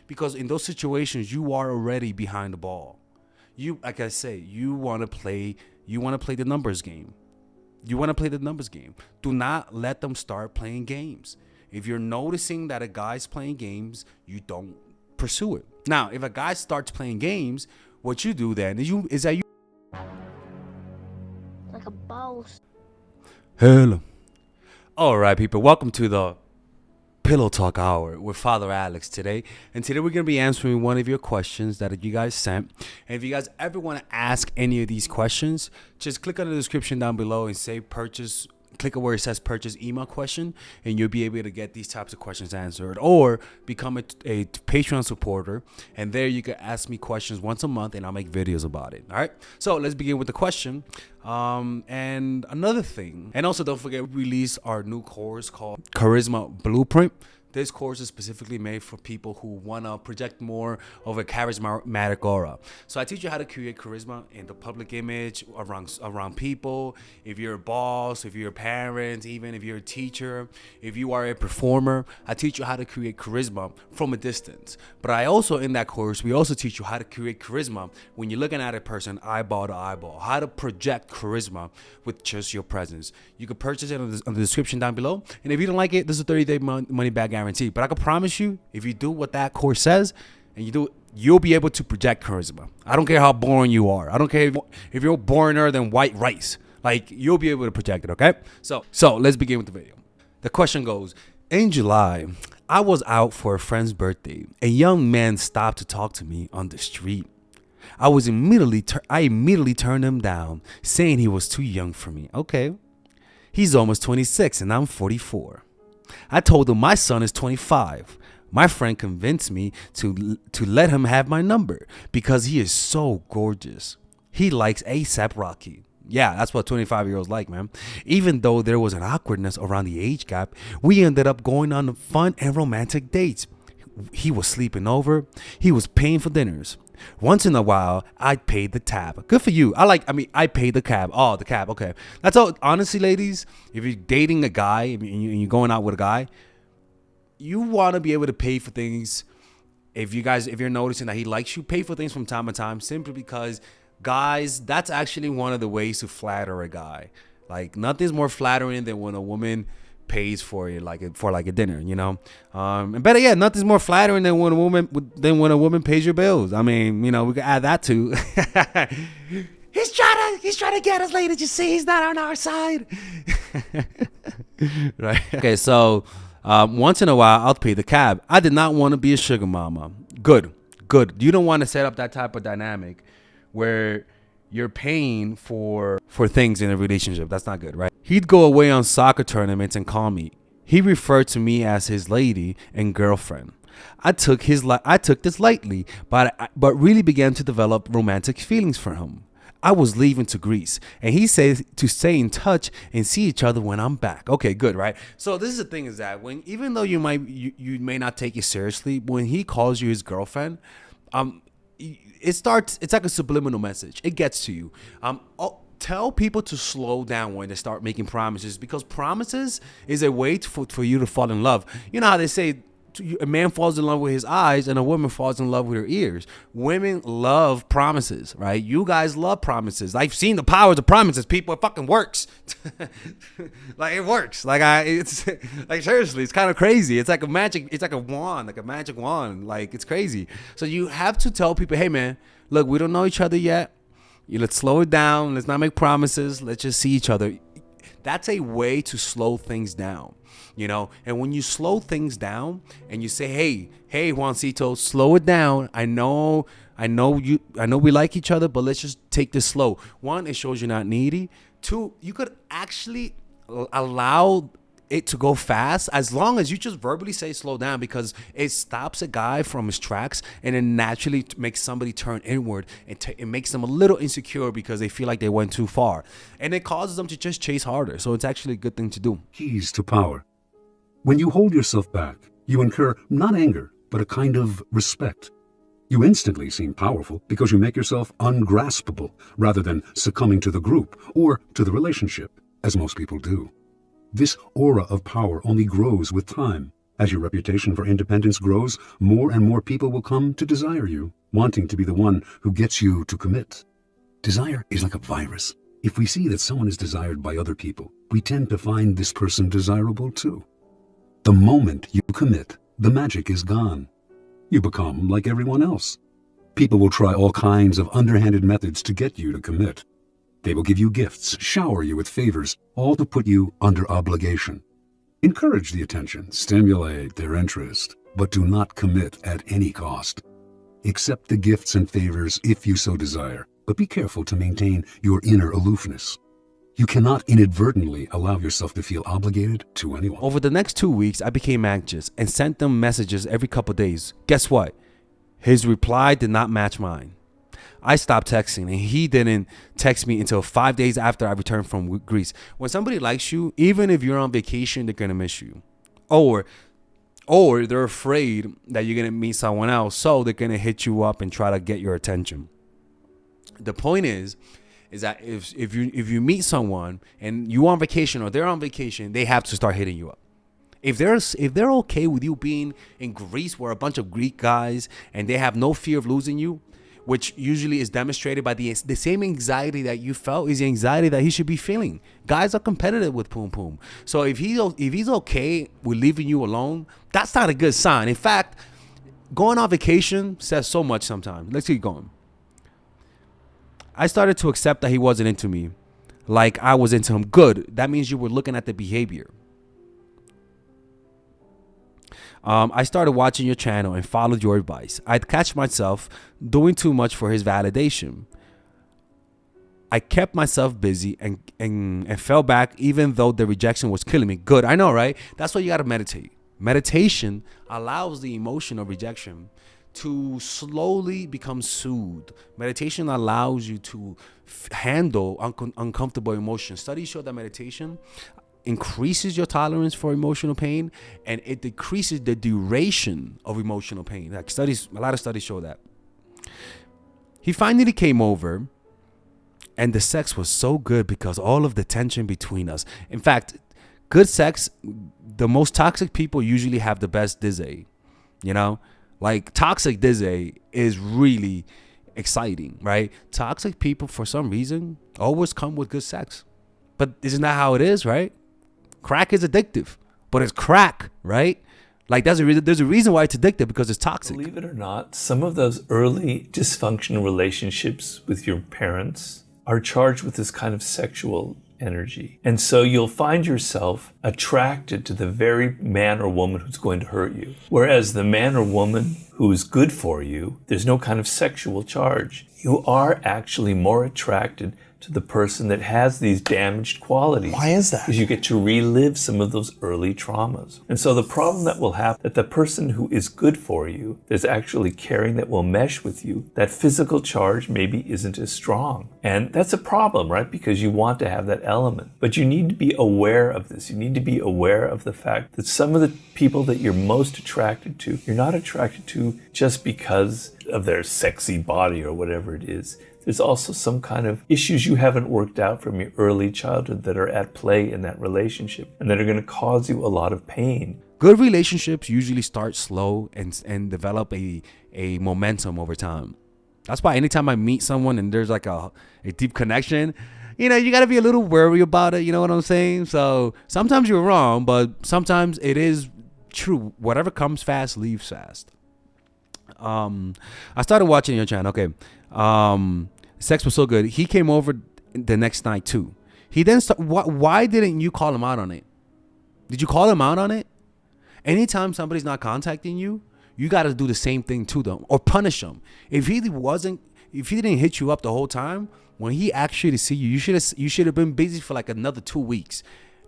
Because in those situations, you are already behind the ball. Like I say, you want to play the numbers game. You want to play the numbers game. Do not let them start playing games. If you're noticing that a guy's playing games, you don't pursue it. Now, if a guy starts playing games, what you do then is that you like a boss. Hello. All right, people. Welcome to the Pillow Talk Hour with Father Alex today. And today we're going to be answering one of your questions that you guys sent. And if you guys ever want to ask any of these questions, just click on the description down below and say purchase. Click where it says purchase email question, and you'll be able to get these types of questions answered, or become a Patreon supporter. And there you can ask me questions once a month, and I'll make videos about it. All right. So let's begin with the question. And another thing, and also don't forget, we released our new course called Charisma Blueprint. This course is specifically made for people who want to project more of a charismatic aura. So I teach you how to create charisma in the public image around people. If you're a boss, if you're a parent, even if you're a teacher, if you are a performer, I teach you how to create charisma from a distance. But I also, in that course, we also teach you how to create charisma when you're looking at a person eyeball to eyeball, how to project charisma with just your presence. You can purchase it on the description down below. And if you don't like it, there's a 30-day money back guarantee. But I can promise you, if you do what that course says and you do it, you'll be able to project charisma. I don't care how boring you are. I don't care if you're borener than white rice. Like, you'll be able to project it, okay? So let's begin with the video. The question goes, in July, I was out for a friend's birthday. A young man stopped to talk to me on the street. I immediately turned him down, saying he was too young for me. Okay. He's almost 26 and I'm 44. I told him my son is 25. My friend convinced me to let him have my number because he is so gorgeous. He likes A$AP Rocky. Yeah, that's what 25-year-olds like, man. Even though there was an awkwardness around the age gap, we ended up going on fun and romantic dates. He was sleeping over. He was paying for dinners. Once in a while, I paid the tab. Good for you. I paid the cab. Oh, the cab. Okay. That's all. Honestly, ladies, if you're dating a guy and you're going out with a guy, you want to be able to pay for things. If you're noticing that he likes you, pay for things from time to time, simply because, guys, that's actually one of the ways to flatter a guy. Like, nothing's more flattering than when a woman pays for it, like a dinner, you know. And better yet, nothing's more flattering than when a woman pays your bills. I mean, you know, we can add that too. He's trying to get us, ladies. You see, he's not on our side. Right. Okay, so once in a while, I'll pay the cab. I did not want to be a sugar mama. Good. You don't want to set up that type of dynamic where you're paying for things in a relationship. That's not good, right? He'd go away on soccer tournaments and call me. He referred to me as his lady and girlfriend. I took this lightly, but really began to develop romantic feelings for him. I was leaving to Greece, and he said to stay in touch and see each other when I'm back. Okay, good, right? So this is the thing, is that even though you may not take it seriously, when he calls you his girlfriend, it's like a subliminal message. It gets to you. Tell people to slow down when they start making promises, because promises is a way for you to fall in love. You know how they say a man falls in love with his eyes and a woman falls in love with her ears. Women love promises, right? You guys love promises. I've seen the powers of promises, people. It fucking works. Like, it works. It's like, seriously, it's kind of crazy. It's like a magic wand. Like, it's crazy. So you have to tell people, hey man, look, we don't know each other yet. Let's slow it down. Let's not make promises. Let's just see each other. That's a way to slow things down, you know. And when you slow things down and you say, hey, Juancito, slow it down. I know we like each other, but let's just take this slow. One, it shows you're not needy. Two, you could actually allow it to go fast as long as you just verbally say slow down, because it stops a guy from his tracks and it naturally makes somebody turn inward, and it makes them a little insecure because they feel like they went too far, and it causes them to just chase harder. So it's actually a good thing to do. Keys to power. When you hold yourself back, you incur not anger, but a kind of respect. You instantly seem powerful because you make yourself ungraspable rather than succumbing to the group or to the relationship, as most people do. This aura of power only grows with time. As your reputation for independence grows, more and more people will come to desire you, wanting to be the one who gets you to commit. Desire is like a virus. If we see that someone is desired by other people, we tend to find this person desirable too. The moment you commit, the magic is gone. You become like everyone else. People will try all kinds of underhanded methods to get you to commit. They will give you gifts, shower you with favors, all to put you under obligation. Encourage the attention, stimulate their interest, but do not commit at any cost. Accept the gifts and favors if you so desire, but be careful to maintain your inner aloofness. You cannot inadvertently allow yourself to feel obligated to anyone. Over the next 2 weeks, I became anxious and sent them messages every couple of days. Guess what? His reply did not match mine. I stopped texting, and he didn't text me until 5 days after I returned from Greece. When somebody likes you, even if you're on vacation, they're going to miss you. Or they're afraid that you're going to meet someone else, so they're going to hit you up and try to get your attention. The point is that if you meet someone and you're on vacation or they're on vacation, they have to start hitting you up. If they're okay with you being in Greece where a bunch of Greek guys and they have no fear of losing you, which usually is demonstrated by the same anxiety that you felt is the anxiety that he should be feeling. Guys are competitive with Poom Poom. So if he's okay with leaving you alone, that's not a good sign. In fact, going on vacation says so much sometimes. Let's keep going. I started to accept that he wasn't into me like I was into him. Good. That means you were looking at the behavior. I started watching your channel and followed your advice. I'd catch myself doing too much for his validation. I kept myself busy and fell back even though the rejection was killing me. Good. I know, right? That's why you got to meditate. Meditation allows the emotion of rejection to slowly become soothed. Meditation allows you to handle uncomfortable emotions. Studies show that meditation increases your tolerance for emotional pain, and it decreases the duration of emotional pain. Like a lot of studies show that. He finally came over, and the sex was so good because all of the tension between us. In fact, good sex, the most toxic people usually have the best dizzy. You know, like toxic dizzy is really exciting, right? Toxic people, for some reason, always come with good sex. But isn't that how it is, right? Crack is addictive, but it's crack, right? Like there's a reason why it's addictive, because it's toxic. Believe it or not, some of those early dysfunctional relationships with your parents are charged with this kind of sexual energy. And so you'll find yourself attracted to the very man or woman who's going to hurt you. Whereas the man or woman who is good for you, there's no kind of sexual charge. You are actually more attracted to the person that has these damaged qualities. Why is that? Because you get to relive some of those early traumas. And so the problem that will happen, that the person who is good for you, that's actually caring, that will mesh with you, that physical charge maybe isn't as strong. And that's a problem, right? Because you want to have that element. But you need to be aware of this. You need to be aware of the fact that some of the people that you're most attracted to, you're not attracted to just because of their sexy body or whatever it is. There's also some kind of issues you haven't worked out from your early childhood that are at play in that relationship and that are going to cause you a lot of pain. Good relationships usually start slow and develop a momentum over time. That's why anytime I meet someone and there's like a deep connection, you know, you got to be a little wary about it. You know what I'm saying? So sometimes you're wrong, but sometimes it is true. Whatever comes fast, leaves fast. I started watching your channel. Okay. Sex was so good. He came over the next night too. He then why didn't you call him out on it? Did you call him out on it? Anytime somebody's not contacting you, you got to do the same thing to them or punish them. If he didn't hit you up the whole time, when he actually see you, you should have been busy for like another 2 weeks,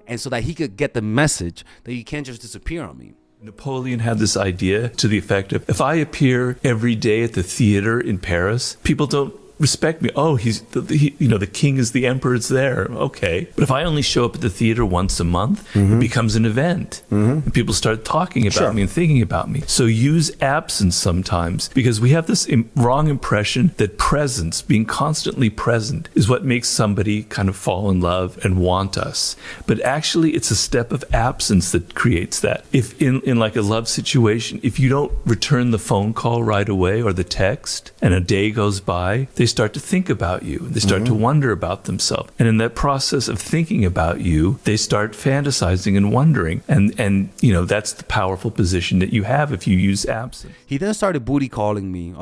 and so that he could get the message that you can't just disappear on me. Napoleon had this idea to the effect of, if I appear every day at the theater in Paris, people don't respect me. Oh, the king is the emperor's there. Okay. But if I only show up at the theater once a month, it becomes an event. And people start talking about me and thinking about me. So use absence sometimes, because we have this wrong impression that presence, being constantly present, is what makes somebody kind of fall in love and want us. But actually, it's a step of absence that creates that. If in like a love situation, if you don't return the phone call right away or the text, and a day goes by, they start to think about you. They start to wonder about themselves. And in that process of thinking about you, they start fantasizing and wondering. And that's the powerful position that you have if you use absence. He then started booty calling me.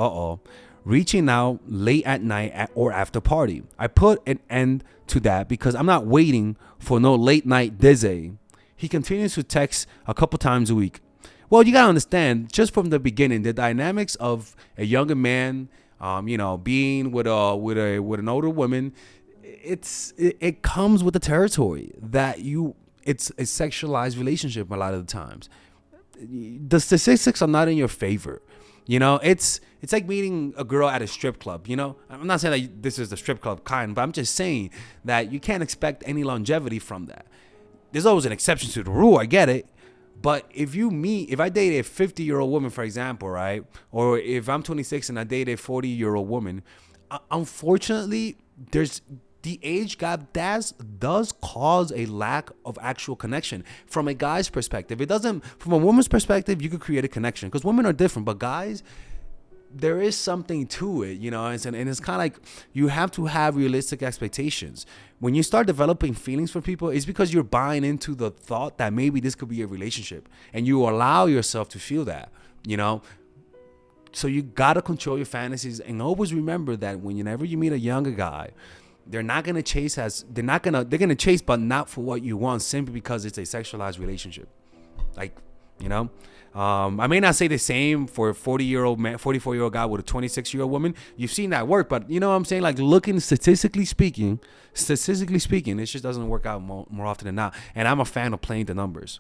Reaching out late at night or after party. I put an end to that because I'm not waiting for no late night dizzy. He continues to text a couple times a week. Well, you gotta understand, just from the beginning, the dynamics of a younger man, being with an older woman, it comes with the territory that it's a sexualized relationship a lot of the times. The statistics are not in your favor. It's like meeting a girl at a strip club. I'm not saying that this is the strip club kind, but I'm just saying that you can't expect any longevity from that. There's always an exception to the rule. I get it. But if I date a 50-year-old woman, for example, right? Or if I'm 26 and I date a 40-year-old woman, unfortunately, the age gap does cause a lack of actual connection. From a guy's perspective, it doesn't. From a woman's perspective, you could create a connection because women are different. But guys, there is something to it, and it's kind of like you have to have realistic expectations. When you start developing feelings for people, it's because you're buying into the thought that maybe this could be a relationship, and you allow yourself to feel that, So you gotta control your fantasies and always remember that whenever you meet a younger guy, they're gonna chase, but not for what you want, simply because it's a sexualized relationship. I may not say the same for a 44-year-old guy with a 26-year-old woman. You've seen that work, but you know what I'm saying? Like, looking statistically speaking, it just doesn't work out more often than not. And I'm a fan of playing the numbers.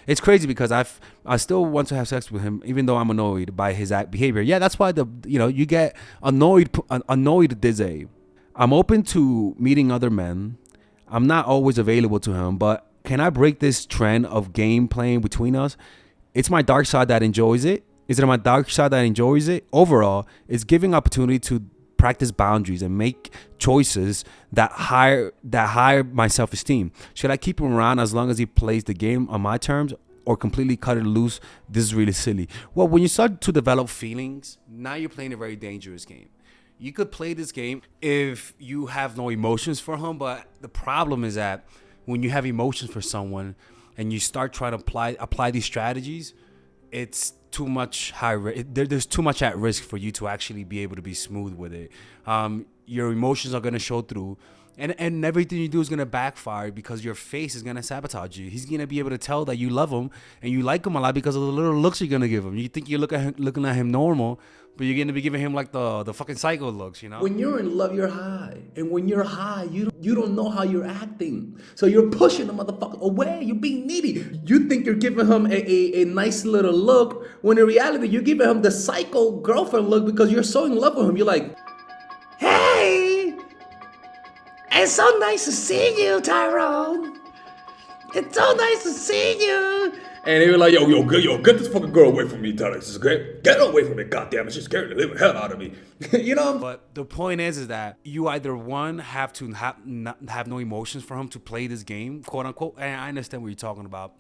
It's crazy because I still want to have sex with him, even though I'm annoyed by his behavior. Yeah, that's why you get annoyed dizzy. I'm open to meeting other men. I'm not always available to him, but can I break this trend of game playing between us? It's my dark side that enjoys it. Is it my dark side that enjoys it? Overall, it's giving opportunity to practice boundaries and make choices that higher my self-esteem. Should I keep him around as long as he plays the game on my terms, or completely cut it loose? This is really silly. Well, when you start to develop feelings, now you're playing a very dangerous game. You could play this game if you have no emotions for him, but the problem is that when you have emotions for someone and you start trying to apply these strategies, it's too much there's too much at risk for you to actually be able to be smooth with it. Your emotions are going to show through, and everything you do is going to backfire because your face is going to sabotage you. He's going to be able to tell that you love him and you like him a lot because of the little looks you're going to give him. You think you're looking at him normal, but you're going to be giving him like the fucking psycho looks, When you're in love, you're high. And when you're high, you don't know how you're acting. So you're pushing the motherfucker away. You're being needy. You think you're giving him a nice little look, when in reality, you're giving him the psycho girlfriend look because you're so in love with him. You're like, hey, it's so nice to see you, Tyrone. It's so nice to see you. And they were like, yo, get this fucking girl away from me, Tyler. Get her away from me, goddamn it. She's scaring the living hell out of me. But the point is that you either, one, have to have no emotions for him to play this game, quote unquote. And I understand what you're talking about.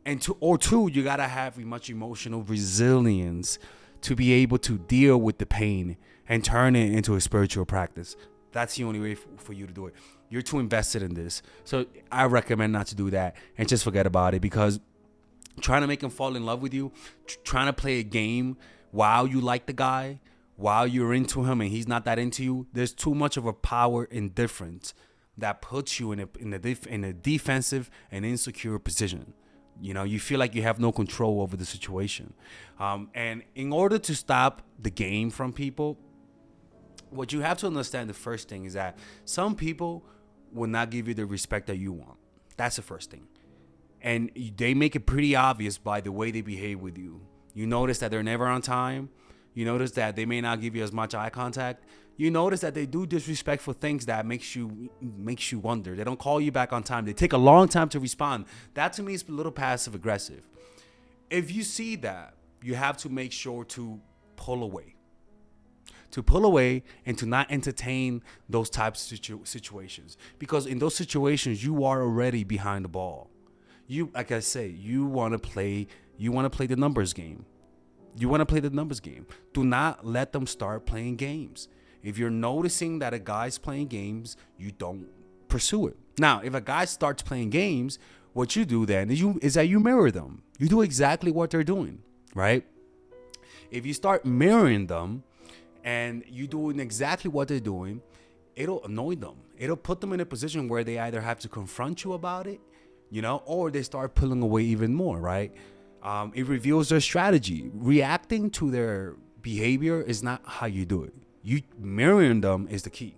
And two, you gotta have much emotional resilience to be able to deal with the pain and turn it into a spiritual practice. That's the only way for you to do it. You're too invested in this. So I recommend not to do that and just forget about it, because trying to make him fall in love with you, trying to play a game while you like the guy, while you're into him and he's not that into you, there's too much of a power indifference that puts you in a defensive and insecure position. You feel like you have no control over the situation. And in order to stop the game from people, what you have to understand, the first thing is that some people will not give you the respect that you want. That's the first thing. And they make it pretty obvious by the way they behave with you. You notice that they're never on time. You notice that they may not give you as much eye contact. You notice that they do disrespectful things that makes you wonder. They don't call you back on time. They take a long time to respond. That to me is a little passive aggressive. If you see that, you have to make sure to pull away. To pull away and to not entertain those types of situations. Because in those situations, you are already behind the ball. You, like I say, you want to play the numbers game. You want to play the numbers game. Do not let them start playing games. If you're noticing that a guy's playing games, you don't pursue it. Now, if a guy starts playing games, what you do then is that you mirror them. You do exactly what they're doing, right? If you start mirroring them and you doing exactly what they're doing, it'll annoy them. It'll put them in a position where they either have to confront you about it, or they start pulling away even more, right? It reveals their strategy. Reacting to their behavior is not how you do it. You mirroring them is the key.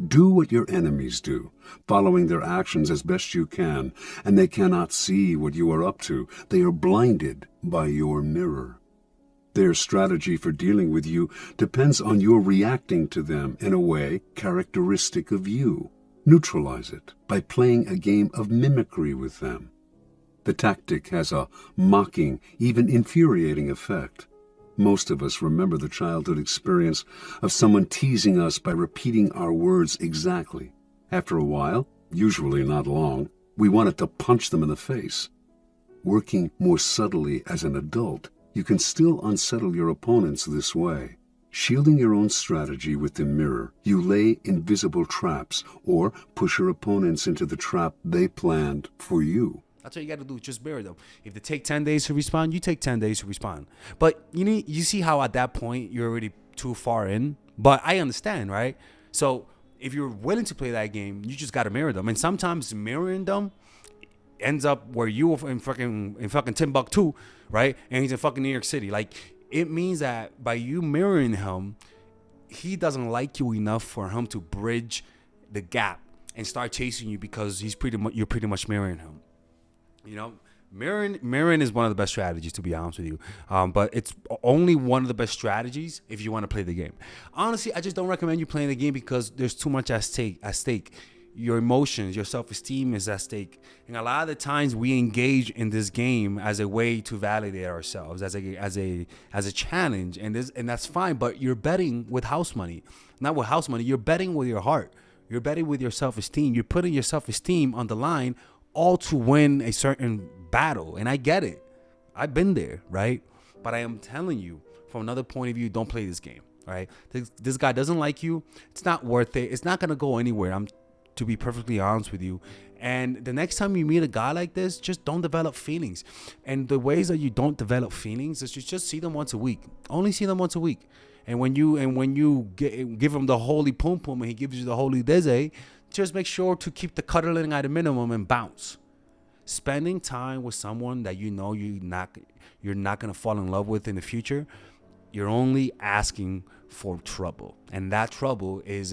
Do what your enemies do, following their actions as best you can, and they cannot see what you are up to. They are blinded by your mirror. Their strategy for dealing with you depends on your reacting to them in a way characteristic of you. Neutralize it by playing a game of mimicry with them. The tactic has a mocking, even infuriating effect. Most of us remember the childhood experience of someone teasing us by repeating our words exactly. After a while, usually not long, we wanted to punch them in the face. Working more subtly as an adult, you can still unsettle your opponents this way. Shielding your own strategy with the mirror, you lay invisible traps or push your opponents into the trap they planned for you. That's what you got to do. Just mirror them. If they take 10 days to respond, you take 10 days to respond. But you see how at that point you're already too far in. But I understand, right? So if you're willing to play that game, you just got to mirror them. And sometimes mirroring them ends up where you are in fucking Timbuktu, right? And he's in fucking New York City. Like, it means that by you mirroring him, he doesn't like you enough for him to bridge the gap and start chasing you because you're pretty much mirroring him. Mirroring is one of the best strategies, to be honest with you. But it's only one of the best strategies if you want to play the game. Honestly, I just don't recommend you playing the game because there's too much at stake. Your emotions, your self-esteem is at stake. And a lot of the times we engage in this game as a way to validate ourselves, as a challenge. And that's fine, but you're betting with house money. Not with house money, you're betting with your heart. You're betting with your self-esteem. You're putting your self-esteem on the line, all to win a certain battle. And I get it. I've been there, right? But I am telling you, from another point of view, don't play this game, right? This guy doesn't like you. It's not worth it. It's not going to go anywhere. To be perfectly honest with you. And the next time you meet a guy like this, just don't develop feelings. And the ways that you don't develop feelings is you just see them once a week. Only see them once a week. And when you give him the holy pum pum and he gives you the holy deze, just make sure to keep the cuddling at a minimum and bounce. Spending time with someone that you know you're not gonna fall in love with in the future, you're only asking for trouble, and that trouble is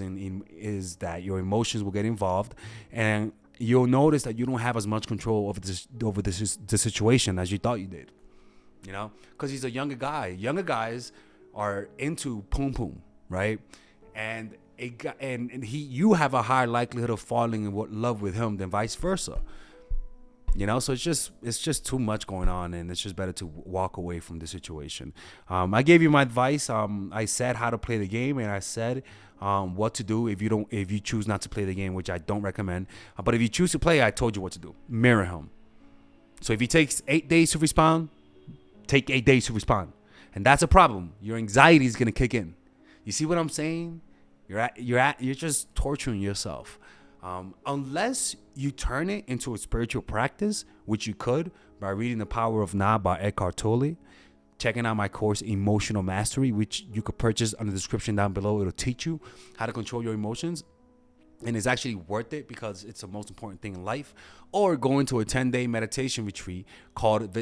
that your emotions will get involved, and you'll notice that you don't have as much control over the situation as you thought you did. Because he's a younger guy. Younger guys are into pum pum, right? And you have a higher likelihood of falling in love with him than vice versa. So it's just too much going on, and it's just better to walk away from the situation. I gave you my advice. I said how to play the game, and I said what to do if you choose not to play the game, which I don't recommend. But if you choose to play, I told you what to do. Mirror him. So if he takes 8 days to respond, take 8 days to respond, and that's a problem. Your anxiety is gonna kick in. You see what I'm saying? You're just torturing yourself. Unless you turn it into a spiritual practice, which you could by reading The Power of Now by Eckhart Tolle, checking out my course Emotional Mastery, which you could purchase on the description down below. It'll teach you how to control your emotions, and it's actually worth it because it's the most important thing in life. Or go into a 10-day meditation retreat called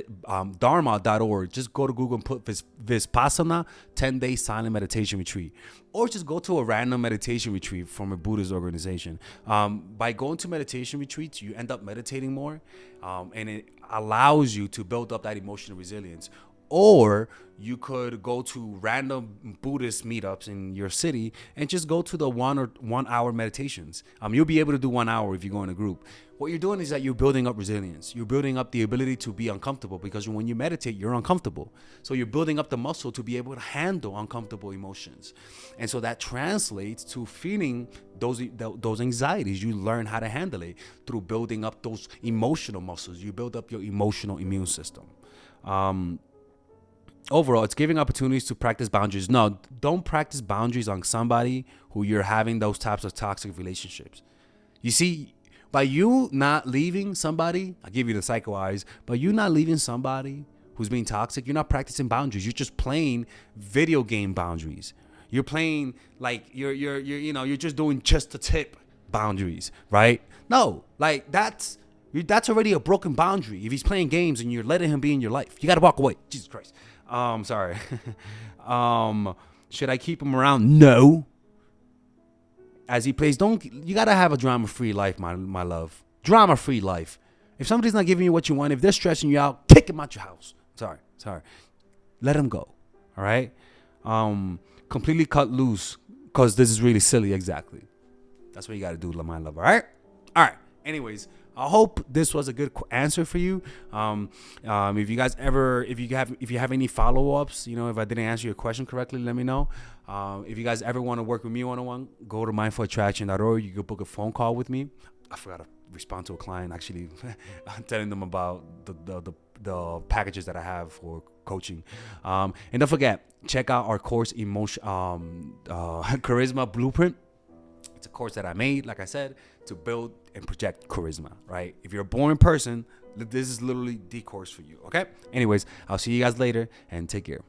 dharma.org. Just go to Google and put Vipassana 10-day silent meditation retreat. Or just go to a random meditation retreat from a Buddhist organization. By going to meditation retreats, you end up meditating more, and it allows you to build up that emotional resilience. Or you could go to random Buddhist meetups in your city and just go to the 1 hour meditations. You'll be able to do 1 hour if you go in a group. What you're doing is that you're building up resilience. You're building up the ability to be uncomfortable, because when you meditate, you're uncomfortable. So you're building up the muscle to be able to handle uncomfortable emotions. And so that translates to feeling those anxieties. You learn how to handle it through building up those emotional muscles. You build up your emotional immune system. Overall, it's giving opportunities to practice boundaries. No, don't practice boundaries on somebody who you're having those types of toxic relationships. You see, by you not leaving somebody, I'll give you the psycho eyes, by you not leaving somebody who's being toxic, you're not practicing boundaries. You're just playing video game boundaries. You're playing like you're just doing just the tip boundaries, right? No, like that's already a broken boundary. If he's playing games and you're letting him be in your life, you got to walk away. Jesus Christ. Sorry. Should I keep him around? No. As he plays, you got to have a drama-free life, my love. Drama-free life. If somebody's not giving you what you want, if they're stressing you out, kick him out your house. Sorry. Let him go. All right? Completely cut loose, because this is really silly. Exactly. That's what you got to do, my love. All right? All right. Anyways, I hope this was a good answer for you. If you guys if you have any follow-ups, if I didn't answer your question correctly, let me know. If you guys ever want to work with me one-on-one, go to mindfulattraction.org. You can book a phone call with me. I forgot to respond to a client, actually, telling them about the packages that I have for coaching. And don't forget, check out our course, Charisma Blueprint. It's a course that I made, like I said, to build and project charisma, right? If you're a boring person, this is literally the course for you, okay? Anyways, I'll see you guys later, and take care.